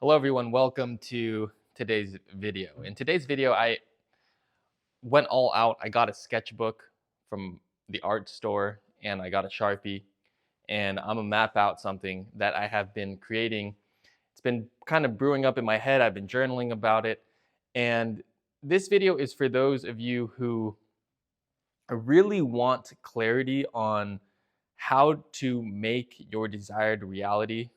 Hello everyone, welcome to today's video. In today's video, I went all out. I got a sketchbook from the art store and I got a Sharpie and I'm gonna map out something that I have been creating. It's been kind of brewing up in my head. I've been journaling about it. And this video is for those of you who really want clarity on how to make your desired reality,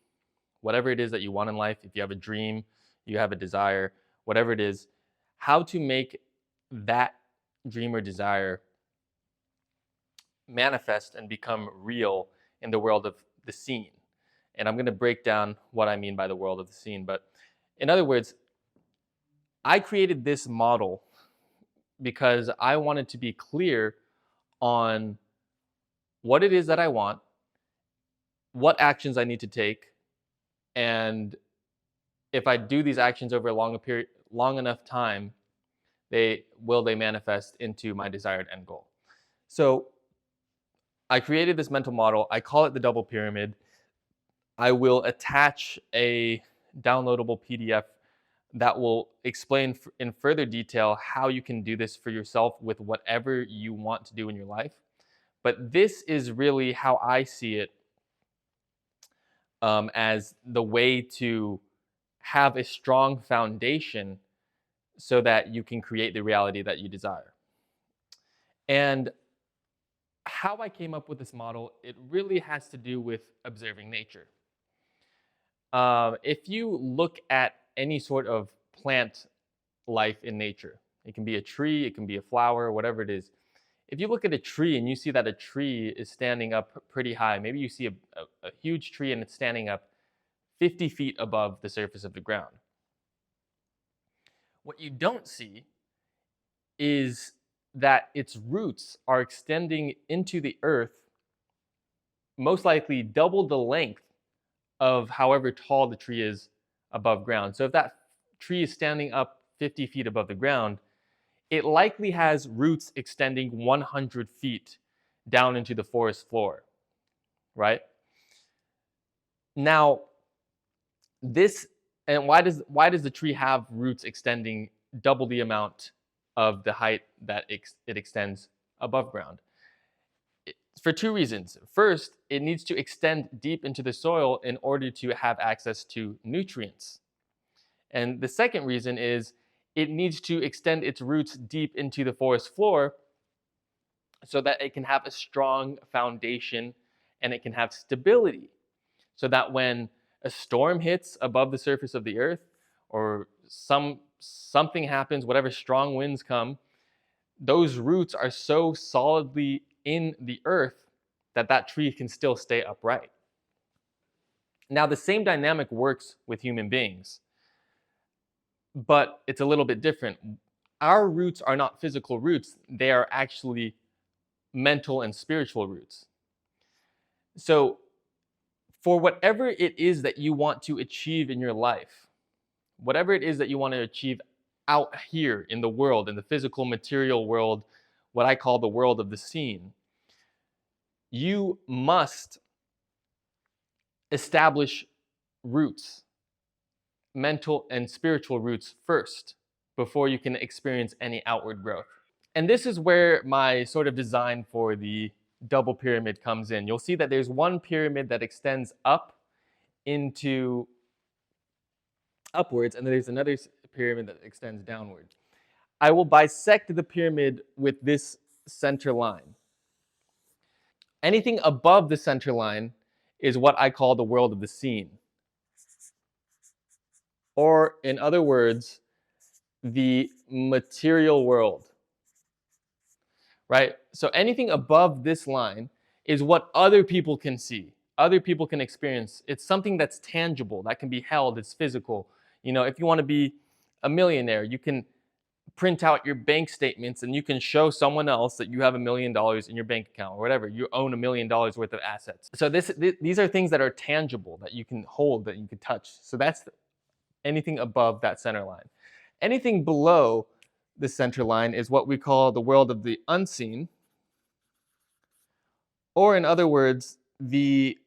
whatever it is that you want in life. If you have a dream, you have a desire, whatever it is, how to make that dream or desire manifest and become real in the world of the scene. And I'm going to break down what I mean by the world of the scene. But in other words, I created this model because I wanted to be clear on what it is that I want, what actions I need to take, and if I do these actions over a long enough time, they manifest into my desired end goal. So I created this mental model. I call it the double pyramid. I will attach a downloadable PDF that will explain in further detail how you can do this for yourself with whatever you want to do in your life. But this is really how I see it, as the way to have a strong foundation so that you can create the reality that you desire. And how I came up with this model, it really has to do with observing nature. If you look at any sort of plant life in nature, it can be a tree, it can be a flower, whatever it is. If you look at a tree and you see that a tree is standing up pretty high, maybe you see a huge tree and it's standing up 50 feet above the surface of the ground. What you don't see is that its roots are extending into the earth, most likely double the length of however tall the tree is above ground. So if that tree is standing up 50 feet above the ground, it likely has roots extending 100 feet down into the forest floor, right? Now, this and why does the tree have roots extending double the amount of the height that it extends above ground? For two reasons. First, it needs to extend deep into the soil in order to have access to nutrients. And the second reason is it needs to extend its roots deep into the forest floor so that it can have a strong foundation and it can have stability. So that when a storm hits above the surface of the earth or something happens, whatever strong winds come, those roots are so solidly in the earth that that tree can still stay upright. Now, the same dynamic works with human beings, but it's a little bit different. Our roots are not physical roots, they are actually mental and spiritual roots. So, for whatever it is that you want to achieve in your life, whatever it is that you want to achieve out here in the world, in the physical material world, what I call the world of the scene, you must establish roots, mental and spiritual roots first, before you can experience any outward growth. And this is where my sort of design for the double pyramid comes in. You'll see that there's one pyramid that extends up into upwards, and then there's another pyramid that extends downward. I will bisect the pyramid with this center line. Anything above the center line is what I call the world of the scene. Or, in other words, the material world. Right? So anything above this line is what other people can see, other people can experience. It's something that's tangible, that can be held, it's physical. You know, if you want to be a millionaire, you can print out your bank statements and you can show someone else that you have $1 million in your bank account or whatever. You own $1 million worth of assets. So these are things that are tangible, that you can hold, that you can touch. So that's anything above that center line. Anything below the center line is what we call the world of the unseen, or in other words, the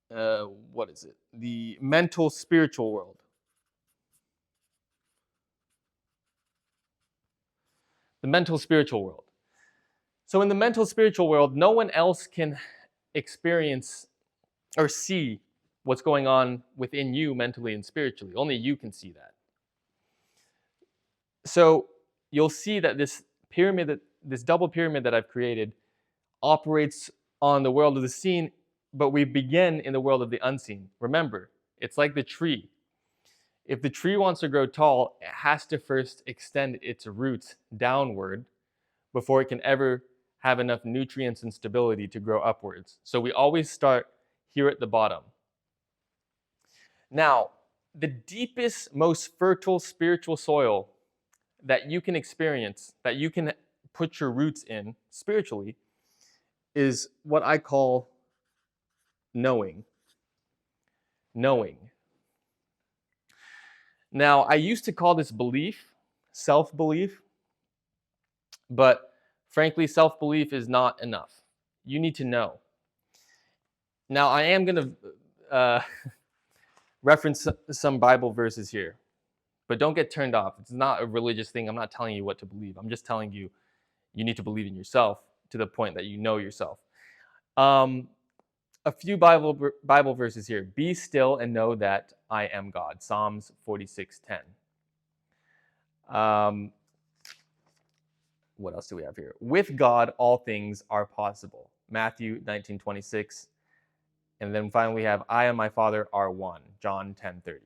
what is it? The mental spiritual world. The mental spiritual world. So in the mental spiritual world, no one else can experience or see what's going on within you mentally and spiritually. Only you can see that. So you'll see that this pyramid, this double pyramid that I've created, operates on the world of the seen, but we begin in the world of the unseen. Remember, it's like the tree. If the tree wants to grow tall, it has to first extend its roots downward before it can ever have enough nutrients and stability to grow upwards. So we always start here at the bottom. Now, the deepest, most fertile spiritual soil that you can experience, that you can put your roots in spiritually, is what I call knowing. Knowing. Now, I used to call this belief, self-belief, but frankly, self-belief is not enough. You need to know. Now, I am going to reference some Bible verses here, but don't get turned off. It's not a religious thing. I'm not telling you what to believe. I'm just telling you you need to believe in yourself to the point that you know yourself. A few Bible verses here. Be still and know that I am God. Psalms 46:10. What else do we have here? With God, all things are possible. Matthew 19:26. And then finally we have I and my Father are one. John 10:30.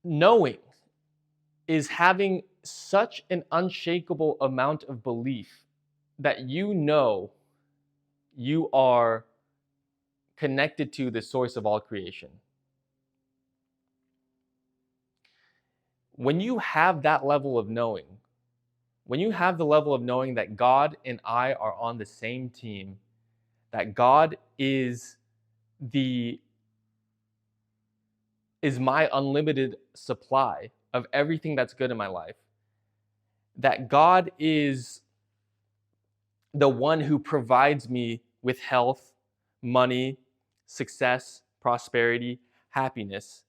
Knowing is having such an unshakable amount of belief that you know you are connected to the source of all creation. When you have that level of knowing, when you have the level of knowing that God and I are on the same team, that God is my unlimited supply of everything that's good in my life, that God is the one who provides me with health, money, success, prosperity, happiness.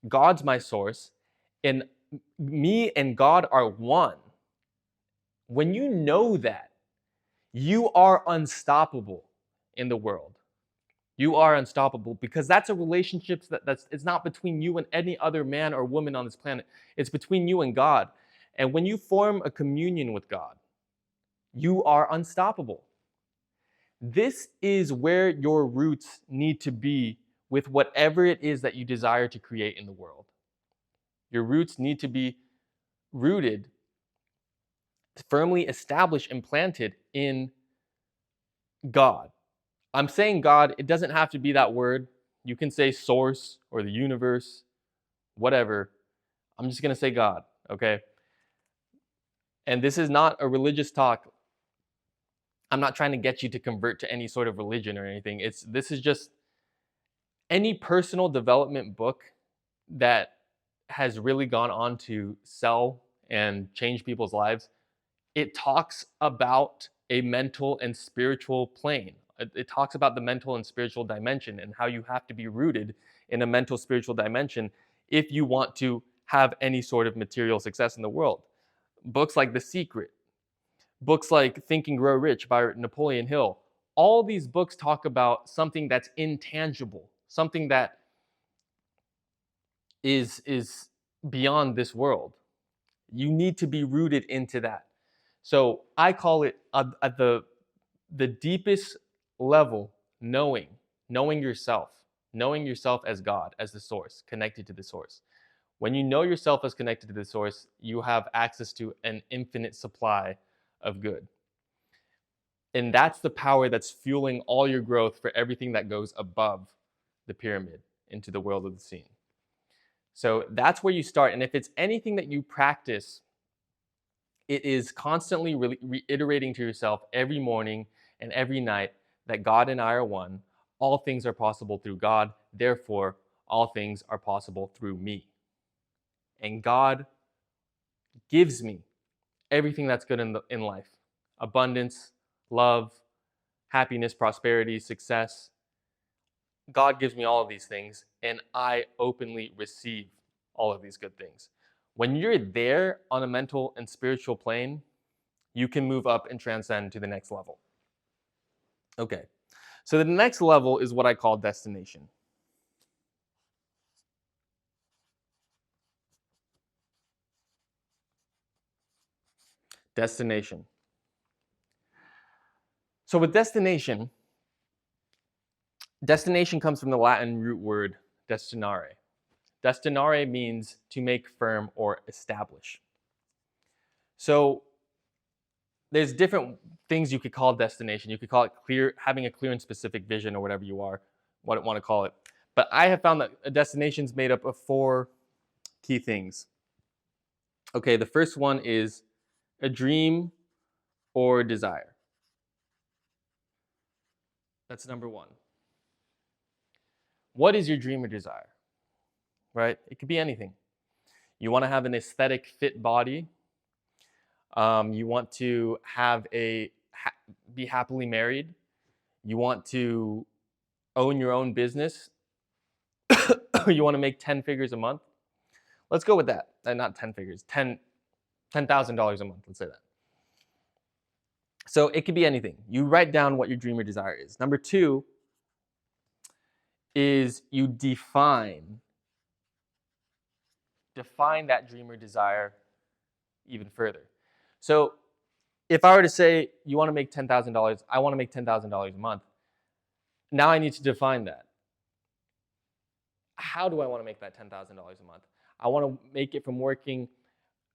God's my source, and me and God are one. When you know that, you are unstoppable in the world. You are unstoppable because that's a relationship that's it's not between you and any other man or woman on this planet. It's between you and God. And when you form a communion with God, you are unstoppable. This is where your roots need to be with whatever it is that you desire to create in the world. Your roots need to be rooted, firmly established and planted in God. I'm saying God, it doesn't have to be that word. You can say source or the universe, whatever. I'm just going to say God, okay? And this is not a religious talk. I'm not trying to get you to convert to any sort of religion or anything. This is just any personal development book that has really gone on to sell and change people's lives. It talks about a mental and spiritual plane. It talks about the mental and spiritual dimension and how you have to be rooted in a mental spiritual dimension if you want to have any sort of material success in the world. Books like The Secret, books like Think and Grow Rich by Napoleon Hill, all these books talk about something that's intangible, something that is beyond this world. You need to be rooted into that. So I call it at the deepest level, knowing yourself as God, as the source, connected to the source. When you know yourself as connected to the source, you have access to an infinite supply of good. And that's the power that's fueling all your growth for everything that goes above the pyramid into the world of the seen. So that's where you start. And if it's anything that you practice, it is constantly reiterating to yourself every morning and every night that God and I are one. All things are possible through God. Therefore, all things are possible through me. And God gives me everything that's good in life: abundance, love, happiness, prosperity, success. God gives me all of these things, and I openly receive all of these good things. When you're there on a mental and spiritual plane, you can move up and transcend to the next level. Okay, so the next level is what I call destination. Destination. So with destination, destination comes from the Latin root word destinare. Destinare means to make firm or establish. So there's different things you could call destination. You could call it clear, having a clear and specific vision, or whatever you want to call it. But I have found that a destination is made up of 4 key things. Okay, the first one is a dream or desire. That's number 1. What is your dream or desire? Right? It could be anything. You want to have an aesthetic fit body. You want to have be happily married. You want to own your own business. You want to make 10 figures a month. Let's go with that. Not 10 figures, $10,000 a month. Let's say that. So it could be anything. You write down what your dream or desire is. Number 2 is you define that dream or desire even further. So if I were to say you want to make $10,000, I want to make $10,000 a month. Now I need to define that. How do I want to make that $10,000 a month? I want to make it from working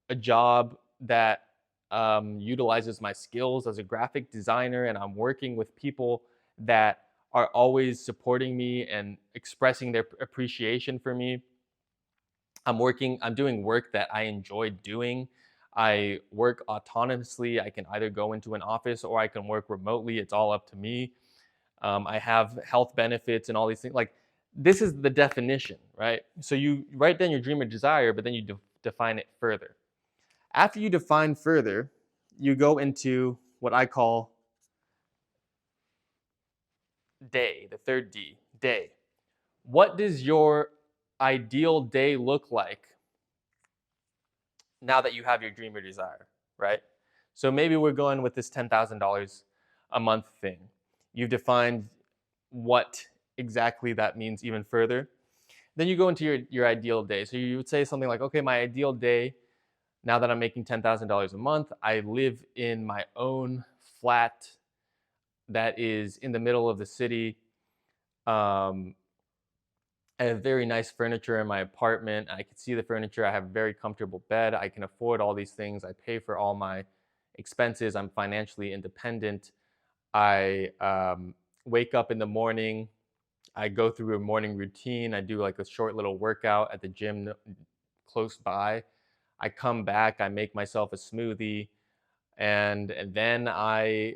a job that utilizes my skills as a graphic designer, and I'm working with people that are always supporting me and expressing their appreciation for me. I'm doing work that I enjoy doing. I work autonomously. I can either go into an office or I can work remotely. It's all up to me. I have health benefits and all these things. Like, this is the definition, right? So you write down your dream or desire, but then you define it further. After you define further, you go into what I call day, the third D, day. What does your ideal day look like now that you have your dream or desire, right? So maybe we're going with this $10,000 a month thing. You've defined what exactly that means even further. Then you go into your ideal day. So you would say something like, okay, my ideal day, now that I'm making $10,000 a month, I live in my own flat that is in the middle of the city. I have very nice furniture in my apartment. I can see the furniture. I have a very comfortable bed. I can afford all these things. I pay for all my expenses. I'm financially independent. I wake up in the morning. I go through a morning routine. I do like a short little workout at the gym close by. I come back. I make myself a smoothie. And then I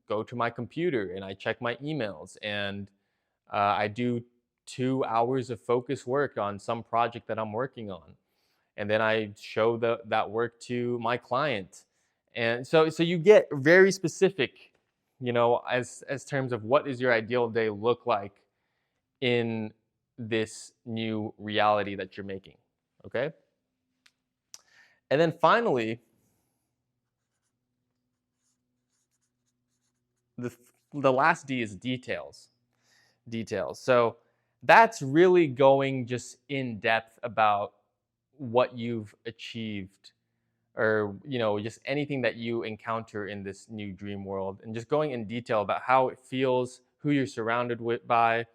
go to my computer and I check my emails. And I do 2 hours of focus work on some project that I'm working on, and then I show that work to my client. And so you get very specific, as terms of what does your ideal day look like in this new reality that you're making. Okay, and then finally, the the last D is details. So that's really going just in depth about what you've achieved, or just anything that you encounter in this new dream world, and just going in detail about how it feels, who you're surrounded with by,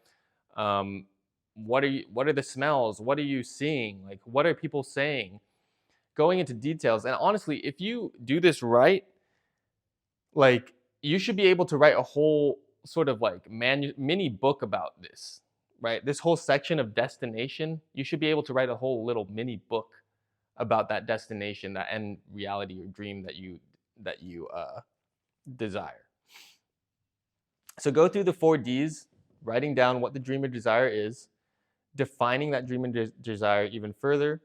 um, what are the smells, what are you seeing, like what are people saying, going into details. And honestly, if you do this right, like, you should be able to write a whole sort of like mini book about this, right? This whole section of destination, you should be able to write a whole little mini book about that destination, that end reality or dream that you desire. So go through the 4 Ds, writing down what the dream or desire is, defining that dream and desire even further,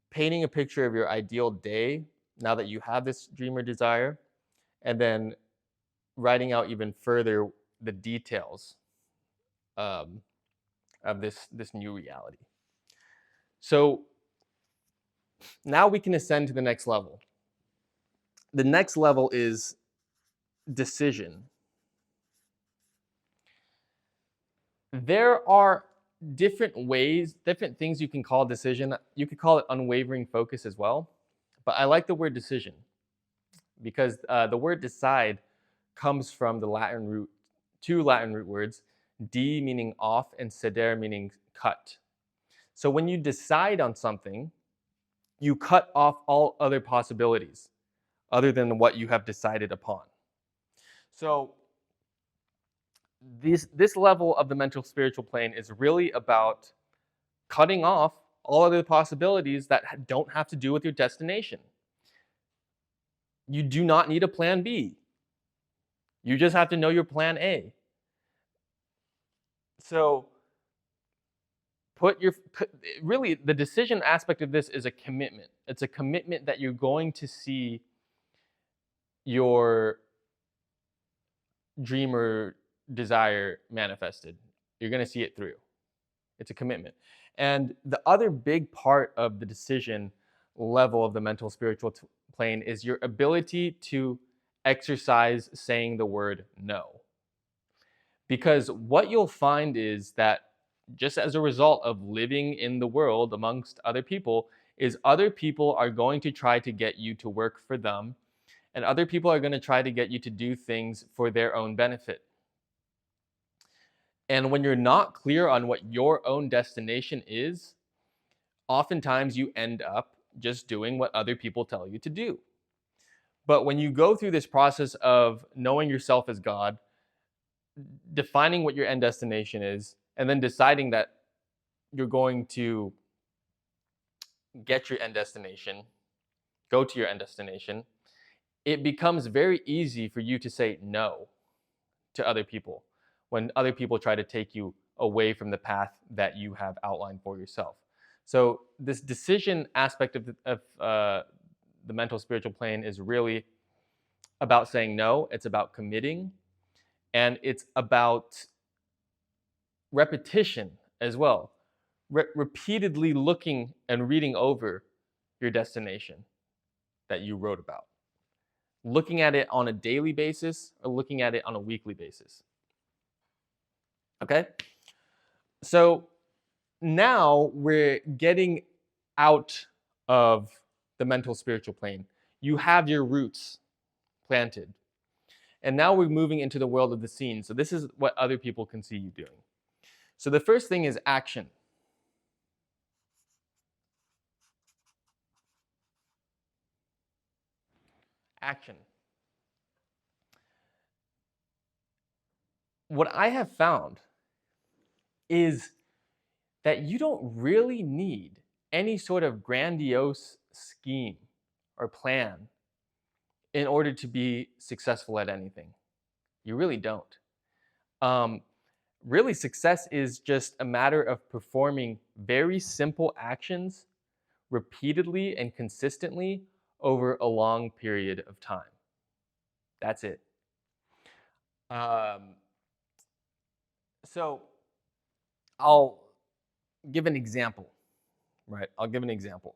painting a picture of your ideal day now that you have this dream or desire, and then writing out even further the details um, of this new reality. So now we can ascend to the next level. The next level is decision. There are different ways, different things you can call decision. You could call it unwavering focus as well, but I like the word decision because the word decide comes from the Latin root, two Latin root words, de meaning off and cedere meaning cut. So when you decide on something, you cut off all other possibilities other than what you have decided upon. So this level of the mental spiritual plane is really about cutting off all other possibilities that don't have to do with your destination. You do not need a plan B. You just have to know your plan A. So really the decision aspect of this is a commitment. It's a commitment that you're going to see your dream or desire manifested. You're going to see it through. It's a commitment. And the other big part of the decision level of the mental spiritual plane is your ability to exercise saying the word no. Because what you'll find is that just as a result of living in the world amongst other people, is other people are going to try to get you to work for them, and other people are going to try to get you to do things for their own benefit. And when you're not clear on what your own destination is, oftentimes you end up just doing what other people tell you to do. But when you go through this process of knowing yourself as God, defining what your end destination is, and then deciding that you're going to get your end destination, go to your end destination, it becomes very easy for you to say no to other people when other people try to take you away from the path that you have outlined for yourself. So this decision aspect of the mental spiritual plane is really about saying no. It's about committing, and it's about repetition as well. Repeatedly looking and reading over your destination that you wrote about. Looking at it on a daily basis or looking at it on a weekly basis. Okay? So now we're getting out of the mental spiritual plane. You have your roots planted. And now we're moving into the world of the seen. So this is what other people can see you doing. So the first thing is action. Action. What I have found is that you don't really need any sort of grandiose scheme or plan in order to be successful at anything. You really don't. Really, success is just a matter of performing very simple actions repeatedly and consistently over a long period of time. That's it. So I'll give an example, right? I'll give an example.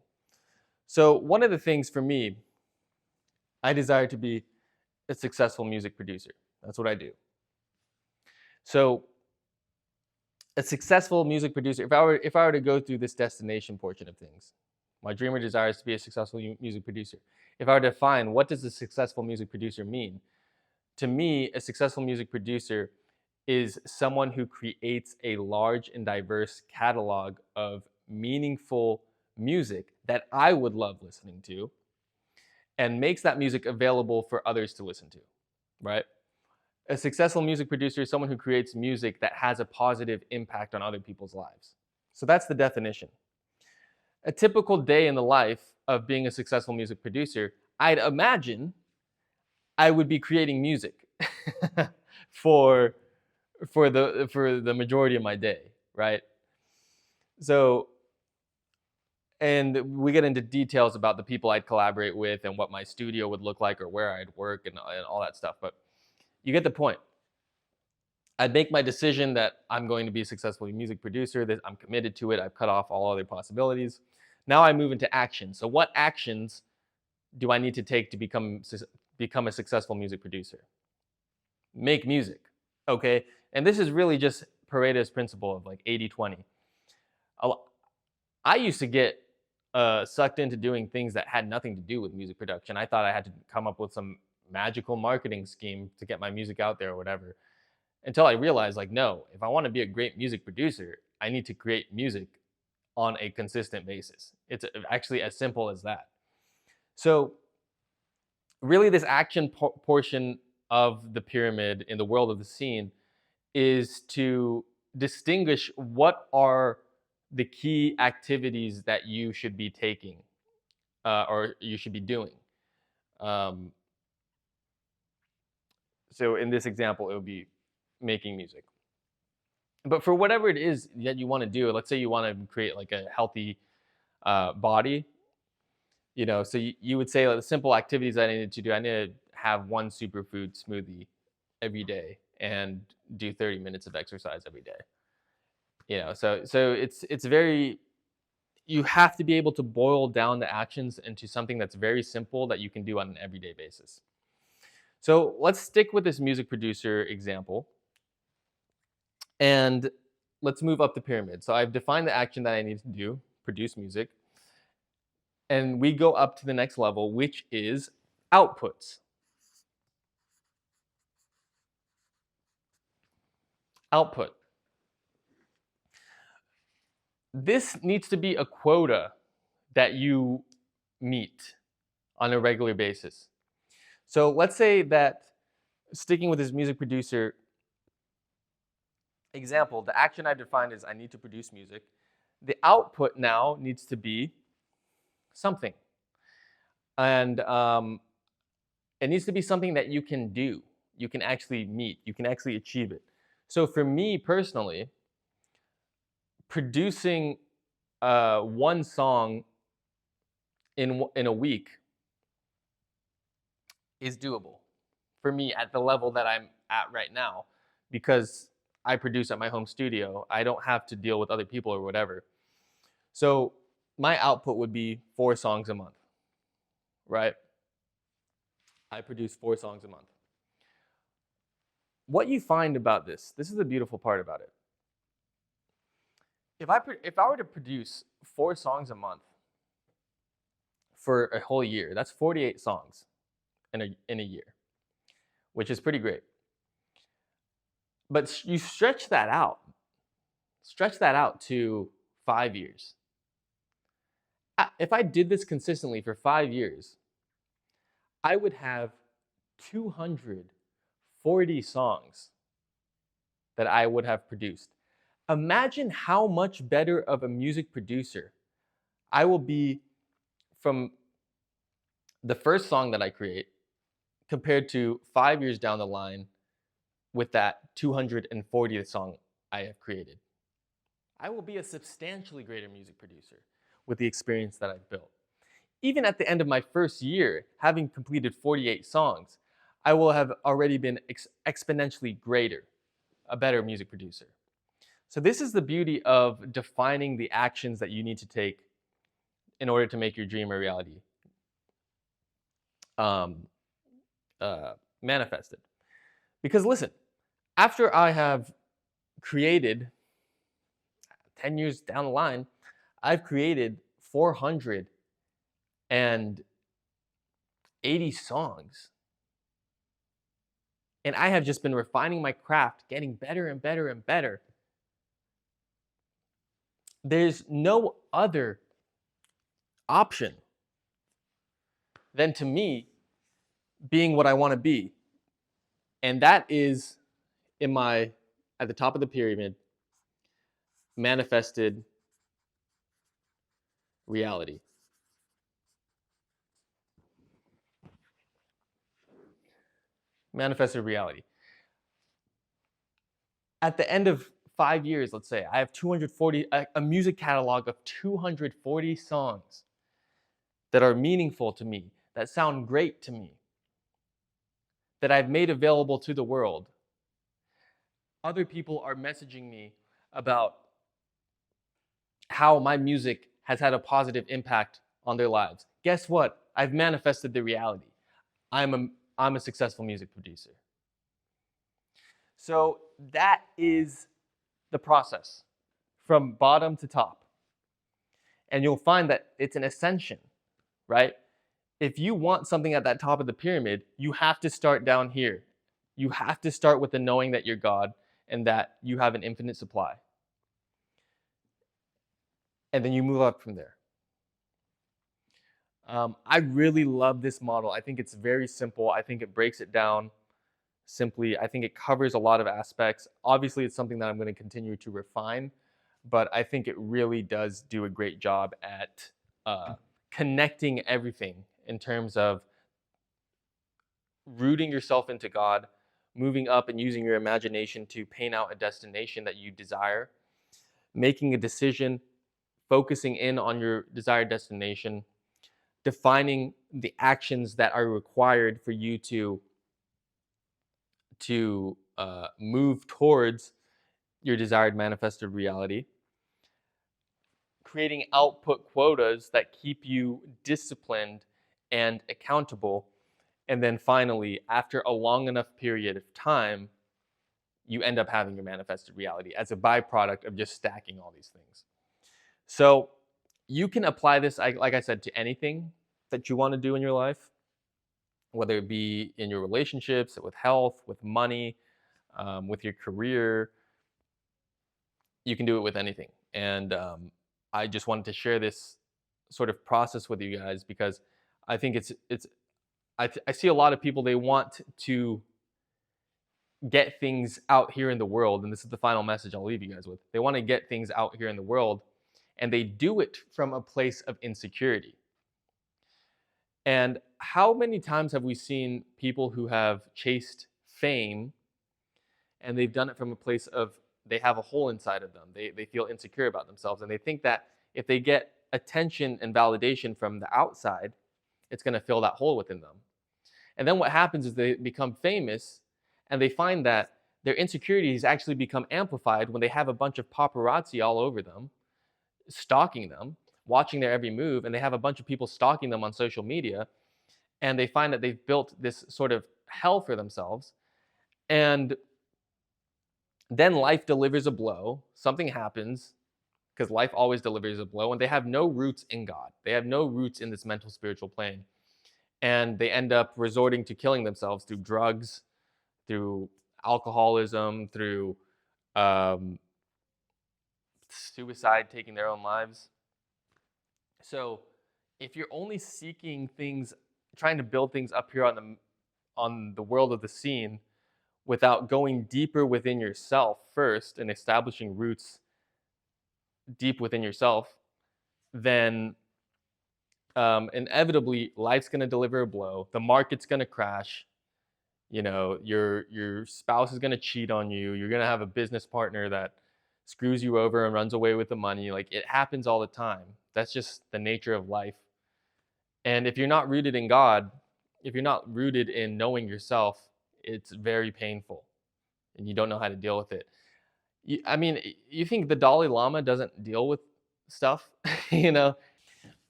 So one of the things for me, I desire to be a successful music producer. That's what I do. So a successful music producer, if I were to go through this destination portion of things, my dream or desire is to be a successful music producer. If I were to define what does a successful music producer mean, to me, a successful music producer is someone who creates a large and diverse catalog of meaningful music that I would love listening to and makes that music available for others to listen to, right? A successful music producer is someone who creates music that has a positive impact on other people's lives. So that's the definition. A typical day in the life of being a successful music producer, I'd imagine I would be creating music for the majority of my day, right? So, and we get into details about the people I'd collaborate with and what my studio would look like or where I'd work and all that stuff, but you get the point. I'd make my decision that I'm going to be a successful music producer, that I'm committed to it, I've cut off all other possibilities. Now I move into action. So what actions do I need to take to become a successful music producer? Make music. Okay? And this is really just Pareto's principle of like 80-20. I used to get sucked into doing things that had nothing to do with music production. I thought I had to come up with some magical marketing scheme to get my music out there or whatever. Until I realized, like, no, if I want to be a great music producer, I need to create music on a consistent basis. It's actually as simple as that. So, really, this action portion of the pyramid in the world of the scene is to distinguish what are the key activities that you should be taking or you should be doing. Um, so, in this example, it would be making music. But for whatever it is that you want to do, let's say you want to create like a healthy body, so you would say like, the simple activities I needed to do. I need to have one superfood smoothie every day and do 30 minutes of exercise every day. So it's very you have to be able to boil down the actions into something that's very simple that you can do on an everyday basis. So let's stick with this music producer example and let's move up the pyramid. So I've defined the action that I need to do, produce music, and we go up to the next level, which is outputs. Output. This needs to be a quota that you meet on a regular basis. So let's say that sticking with this music producer example, the action I've defined is I need to produce music. The output now needs to be something. And it needs to be something that you can do, you can actually meet, you can actually achieve it. So for me personally, producing one song in a week is doable for me at the level that I'm at right now because I produce at my home studio. I don't have to deal with other people or whatever. So my output would be 4 songs a month, right? I produce 4 songs a month. What you find about this is the beautiful part about it. If I were to produce 4 songs a month for a whole year, that's 48 songs in a year, which is pretty great. But you stretch that out to 5 years. If I did this consistently for 5 years, I would have 240 songs that I would have produced. Imagine how much better of a music producer I will be from the first song that I create compared to 5 years down the line with that 240th song I have created. I will be a substantially greater music producer with the experience that I've built. Even at the end of my first year, having completed 48 songs, I will have already been exponentially greater, a better music producer. So this is the beauty of defining the actions that you need to take in order to make your dream a reality. Manifested. Because listen, after I have created 10 years down the line, I've created 480 songs. And I have just been refining my craft, getting better and better and better. There's no other option than to me being what I want to be. And that is at the top of the pyramid, manifested reality. Manifested reality. At the end of 5 years, let's say, I have a music catalog of 240 songs that are meaningful to me, that sound great to me, that I've made available to the world. other people are messaging me about how my music has had a positive impact on their lives. Guess what? I've manifested the reality. I'm a I'm a successful music producer. So that is the process from bottom to top. And you'll find that it's an ascension, right? If you want something at that top of the pyramid, you have to start down here. You have to start with the knowing that you're God and that you have an infinite supply. And then you move up from there. I really love this model. I think it's very simple. I think it breaks it down simply. I think it covers a lot of aspects. Obviously, it's something that I'm going to continue to refine, but I think it really does do a great job at connecting everything in terms of rooting yourself into God, moving up and using your imagination to paint out a destination that you desire, making a decision, focusing in on your desired destination, defining the actions that are required for you to move towards your desired manifested reality, creating output quotas that keep you disciplined and accountable, and then finally, after a long enough period of time, you end up having your manifested reality as a byproduct of just stacking all these things. So you can apply this, like I said, to anything that you want to do in your life, whether it be in your relationships, with health, with money, with your career. You can do it with anything. And I just wanted to share this sort of process with you guys because I think I see a lot of people, they want to get things out here in the world, and this is the final message I'll leave you guys with. They want to get things out here in the world, and they do it from a place of insecurity. And how many times have we seen people who have chased fame and they've done it from a place of they have a hole inside of them. They feel insecure about themselves, and they think that if they get attention and validation from the outside, it's going to fill that hole within them. And then what happens is they become famous and they find that their insecurities actually become amplified when they have a bunch of paparazzi all over them, stalking them, watching their every move, and they have a bunch of people stalking them on social media, and they find that they've built this sort of hell for themselves. And then life delivers a blow, something happens, because life always delivers a blow, and they have no roots in God. They have no roots in this mental spiritual plane. And they end up resorting to killing themselves through drugs, through alcoholism, through um, suicide, taking their own lives. So if you're only seeking things, trying to build things up here on the world of the scene, without going deeper within yourself first and establishing roots deep within yourself, then inevitably life's going to deliver a blow. The market's going to crash. You know, your spouse is going to cheat on you. You're going to have a business partner that screws you over and runs away with the money. Like, it happens all the time. That's just the nature of life. And if you're not rooted in God, if you're not rooted in knowing yourself, it's very painful and you don't know how to deal with it. I mean, you think the Dalai Lama doesn't deal with stuff? You know,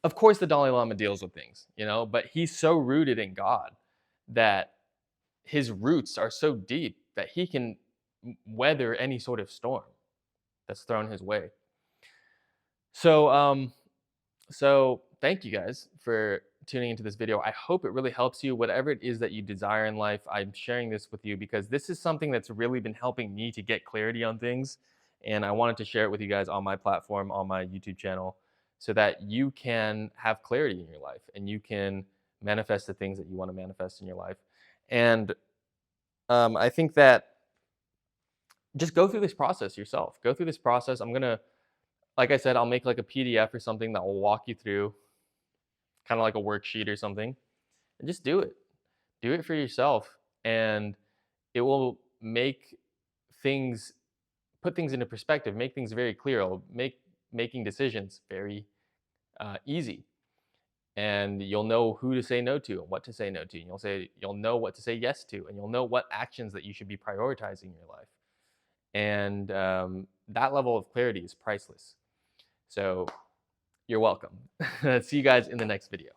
of course the Dalai Lama deals with things, you know, but he's so rooted in God that his roots are so deep that he can weather any sort of storm that's thrown his way. So, so thank you guys for tuning into this video. I hope it really helps you, whatever it is that you desire in life. I'm sharing this with you because this is something that's really been helping me to get clarity on things. And I wanted to share it with you guys on my platform, on my YouTube channel, so that you can have clarity in your life and you can manifest the things that you want to manifest in your life. And I think that just go through this process yourself. Go through this process. I'm going to, like I said, I'll make like a PDF or something that will walk you through, kind of like a worksheet or something, and just do it. Do it for yourself, and it will make things, put things into perspective, make things very clear. It'll make making decisions very easy, and you'll know who to say no to and what to say no to. And you'll know what to say yes to, and you'll know what actions that you should be prioritizing in your life. And that level of clarity is priceless. So you're welcome. See you guys in the next video.